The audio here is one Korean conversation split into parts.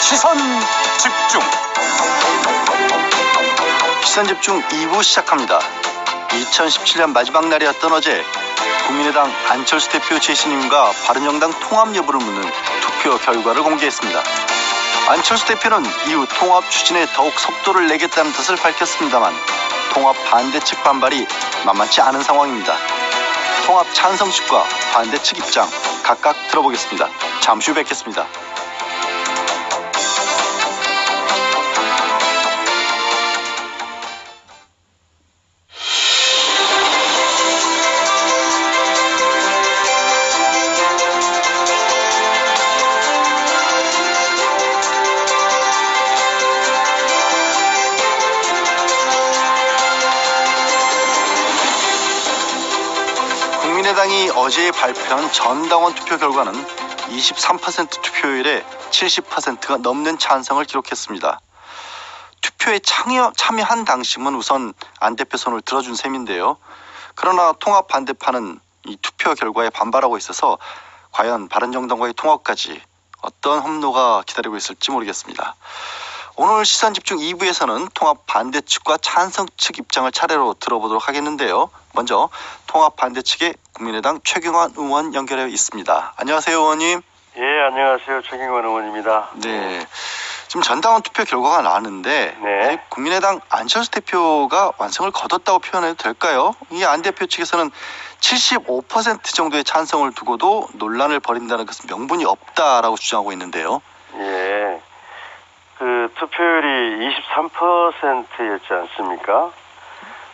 시선 집중. 시선 집중 2부 시작합니다. 2017년 마지막 날이었던 어제 국민의당 안철수 대표 재신임과 바른정당 통합 여부를 묻는 투표 결과를 공개했습니다. 안철수 대표는 이후 통합 추진에 더욱 속도를 내겠다는 뜻을 밝혔습니다만 통합 반대 측 반발이 만만치 않은 상황입니다. 통합 찬성 측과 반대 측 입장 각각 들어보겠습니다. 잠시 후 뵙겠습니다. 국민의당이 어제 발표한 전당원 투표 결과는 23% 투표율에 70%가 넘는 찬성을 기록했습니다. 투표에 참여한 당심은 우선 안 대표 손을 들어준 셈인데요. 그러나 통합 반대파는 이 투표 결과에 반발하고 있어서 과연 바른정당과의 통합까지 어떤 험로가 기다리고 있을지 모르겠습니다. 오늘 시선집중 2부에서는 통합 반대 측과 찬성 측 입장을 차례로 들어보도록 하겠는데요. 먼저 통합 반대 측의 국민의당 최경환 의원 연결해 있습니다. 안녕하세요, 의원님. 예, 안녕하세요. 최경환 의원입니다. 네, 지금 전당원 투표 결과가 나왔는데 네. 국민의당 안철수 대표가 완승을 거뒀다고 표현해도 될까요? 이 안 대표 측에서는 75% 정도의 찬성을 두고도 논란을 벌인다는 것은 명분이 없다라고 주장하고 있는데요. 예, 그 투표율이 23%였지 않습니까?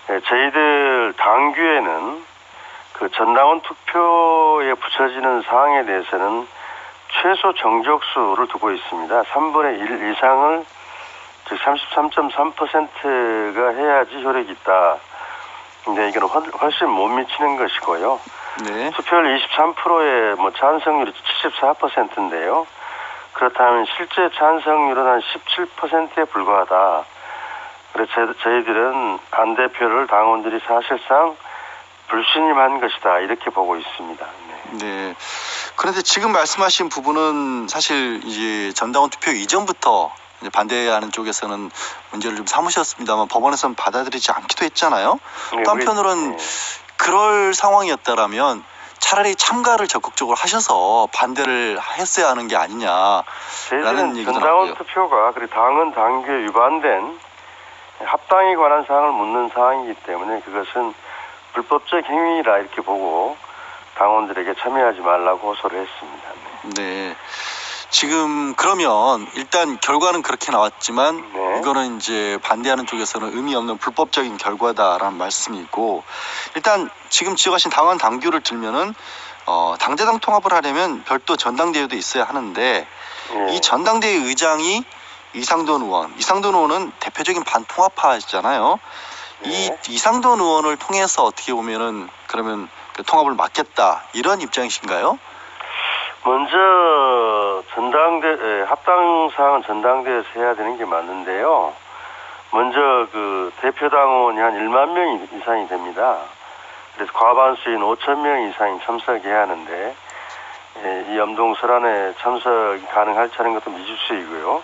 예, 저희들 당규에는 그 전당원 투표에 붙여지는 사항에 대해서는 최소 정족수를 두고 있습니다. 3분의 1 이상을, 즉 33.3%가 해야지 효력이 있다. 근데 이거는 훨씬 못 미치는 것이고요. 네. 투표율 23%에 찬성률이 74%인데요. 그렇다면 실제 찬성률은 한 17%에 불과하다. 그래서 저희들은 안 대표를 당원들이 사실상 불신임한 것이다, 이렇게 보고 있습니다. 네. 그런데 지금 말씀하신 부분은 사실 이제 전당원 투표 이전부터 이제 반대하는 쪽에서는 문제를 좀 삼으셨습니다만 법원에서는 받아들이지 않기도 했잖아요. 네, 또 한편으로는 그럴 상황이었다라면 차라리 참가를 적극적으로 하셔서 반대를 했어야 하는 게 아니냐라는 얘기도 전당원 나오고요. 투표가 그리고 당헌 당규에 위반된 합당에 관한 사항을 묻는 사항이기 때문에 그것은 불법적 행위라 이렇게 보고 당원들에게 참여하지 말라고 호소를 했습니다. 네. 지금 그러면 일단 결과는 그렇게 나왔지만 네. 이거는 이제 반대하는 쪽에서는 의미 없는 불법적인 결과다라는 말씀이고, 일단 지금 지적하신 당헌 당규를 들면은 당대당 통합을 하려면 별도 전당대회도 있어야 하는데 네. 이 전당대회 의장이 이상돈 의원은 대표적인 반통합파잖아요. 네. 이 이상돈 의원을 통해서 어떻게 보면은 그러면 그 통합을 막겠다, 이런 입장이신가요? 먼저 합당 사항은 전당대회에서 해야 되는 게 맞는데요. 먼저 그 대표 당원이 한 1만 명 이상이 됩니다. 그래서 과반수인 5천 명 이상이 참석해야 하는데 이 염동설안에 참석이 가능할지 하는 것도 미지수이고요.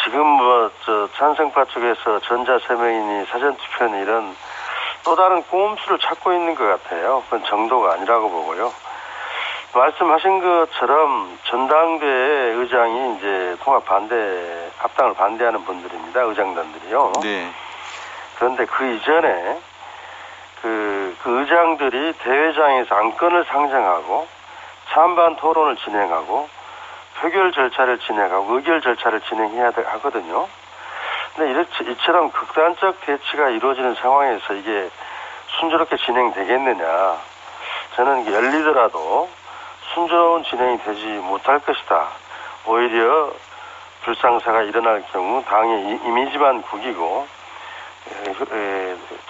지금 찬성파 쪽에서 전자서명이니 사전투표니 이런 또 다른 꼼수를 찾고 있는 것 같아요. 그건 정도가 아니라고 보고요. 말씀하신 것처럼 전당대회 의장이 이제 합당을 반대하는 분들입니다. 의장단들이요. 네. 그런데 그 이전에 그 의장들이 대회장에서 안건을 상정하고 찬반 토론을 진행하고 표결 절차를 진행하고 의결 절차를 진행해야 하거든요. 근데 이처럼 극단적 대치가 이루어지는 상황에서 이게 순조롭게 진행되겠느냐. 저는 이게 열리더라도 순조로운 진행이 되지 못할 것이다. 오히려 불상사가 일어날 경우 당의 이미지만 구기고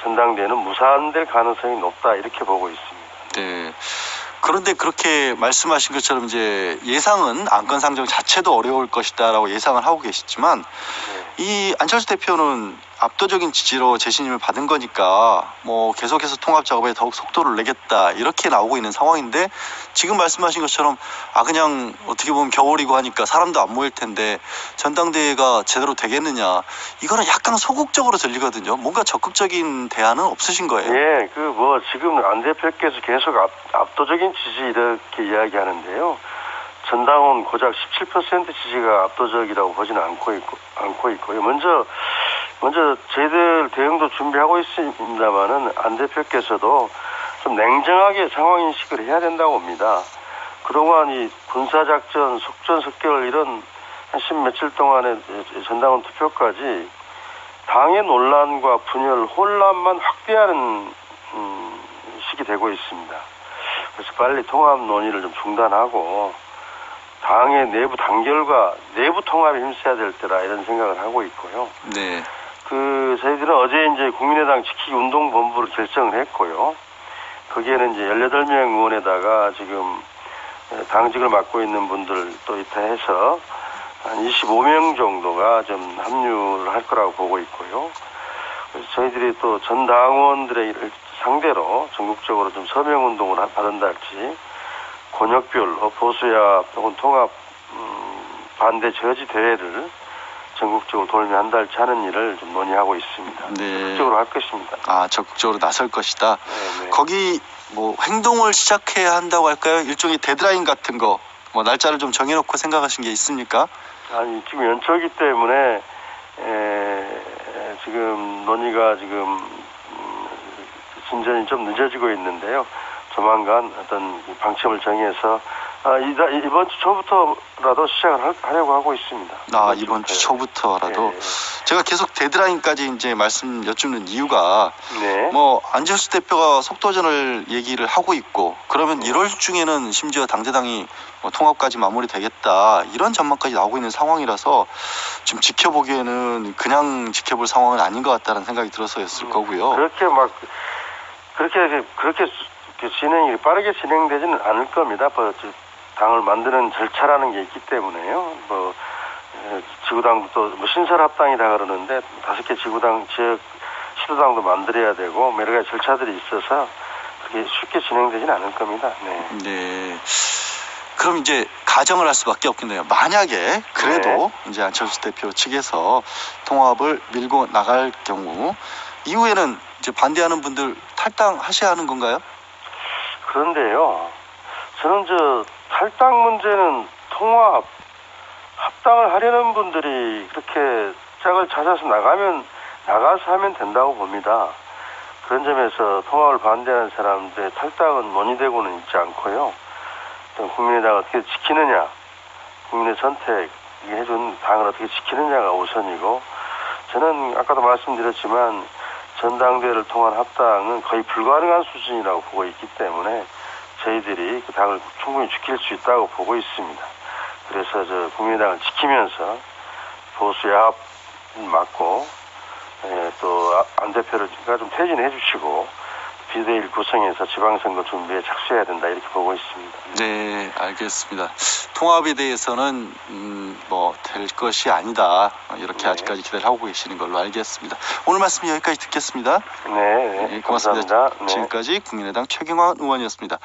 전당대회는 무산될 가능성이 높다, 이렇게 보고 있습니다. 네. 그런데 그렇게 말씀하신 것처럼 이제 예상은 안건 상정 자체도 어려울 것이다라고 예상을 하고 계시지만 이 안철수 대표는 압도적인 지지로 재신임을 받은 거니까 뭐 계속해서 통합 작업에 더욱 속도를 내겠다 이렇게 나오고 있는 상황인데 지금 말씀하신 것처럼 그냥 어떻게 보면 겨울이고 하니까 사람도 안 모일 텐데 전당대회가 제대로 되겠느냐 이거는 약간 소극적으로 들리거든요. 뭔가 적극적인 대안은 없으신 거예요? 예, 그 뭐 지금 안 대표께서 계속 압도적인 지지 이렇게 이야기하는데요. 전당원 고작 17% 지지가 압도적이라고 보지는 않고 있고요. 먼저 저희들 대응도 준비하고 있습니다만은 안 대표께서도 좀 냉정하게 상황 인식을 해야 된다고 봅니다. 그동안 이 군사작전, 속전속결 이런 한 10며칠 동안의 전당원 투표까지 당의 논란과 분열, 혼란만 확대하는 식이 되고 있습니다. 그래서 빨리 통합 논의를 좀 중단하고 당의 내부 단결과 내부 통합에 힘써야 될 때라 이런 생각을 하고 있고요. 네. 저희들은 어제 이제 국민의당 지키기 운동본부를 결정을 했고요. 거기에는 이제 18명 의원에다가 지금 당직을 맡고 있는 분들 또 이탈해서 한 25명 정도가 좀 합류를 할 거라고 보고 있고요. 그래서 저희들이 또 전 당원들의 상대로 전국적으로 좀 서명 운동을 받은달지 권역별 보수야 혹은 통합 반대 저지 대회를 전국적으로 돌며 한달치 하는 일을 좀 논의하고 있습니다. 네. 적극적으로 할 것입니다. 적극적으로 나설 것이다. 네네. 거기 뭐 행동을 시작해야 한다고 할까요? 일종의 데드라인 같은 거, 뭐 날짜를 좀 정해놓고 생각하신 게 있습니까? 아니 지금 연초이기 때문에 지금 논의가 지금 진전이 좀 늦어지고 있는데요. 조만간 어떤 방침을 정해서 이번 주 초부터라도 시작을 하려고 하고 있습니다. 이번 주 초부터라도. 예. 제가 계속 데드라인까지 이제 말씀 여쭙는 이유가 네. 뭐 안철수 대표가 속도전을 얘기를 하고 있고 그러면 1월 중에는 심지어 당대당이 통합까지 마무리되겠다 이런 전망까지 나오고 있는 상황이라서 좀 지켜보기에는 그냥 지켜볼 상황은 아닌 것 같다는 생각이 들어서였을 거고요. 그렇게 진행이 빠르게 진행되지는 않을 겁니다. 당을 만드는 절차라는 게 있기 때문에요. 지구당도 또 신설 합당이다 그러는데 5개 지구당 지역 시도당도 만들어야 되고 여러 가지 절차들이 있어서 그렇게 쉽게 진행되지는 않을 겁니다. 네. 네. 그럼 이제 가정을 할 수밖에 없겠네요. 만약에 그래도 이제 안철수 대표 측에서 통합을 밀고 나갈 경우 이후에는 이제 반대하는 분들 탈당하셔야 하는 건가요? 그런데요. 저는 탈당 문제는 통합 합당을 하려는 분들이 그렇게 짝을 찾아서 나가서 하면 된다고 봅니다. 그런 점에서 통합을 반대하는 사람들의 탈당은 논의되고는 있지 않고요. 국민의당을 어떻게 지키느냐, 국민의 선택 해준 당을 어떻게 지키느냐가 우선이고, 저는 아까도 말씀드렸지만 전당대회를 통한 합당은 거의 불가능한 수준이라고 보고 있기 때문에 저희들이 그 당을 충분히 지킬 수 있다고 보고 있습니다. 그래서 국민의당을 지키면서 보수 야합 맞고 또 안 대표를 좀 퇴진해 주시고 비대위를 구성해서 지방선거 준비에 착수해야 된다 이렇게 보고 있습니다. 네, 알겠습니다. 통합에 대해서는 뭐 될 것이 아니다 이렇게 네. 아직까지 기대를 하고 계시는 걸로 알겠습니다. 오늘 말씀 여기까지 듣겠습니다. 네, 고맙습니다. 감사합니다. 네. 지금까지 국민의당 최경환 의원이었습니다.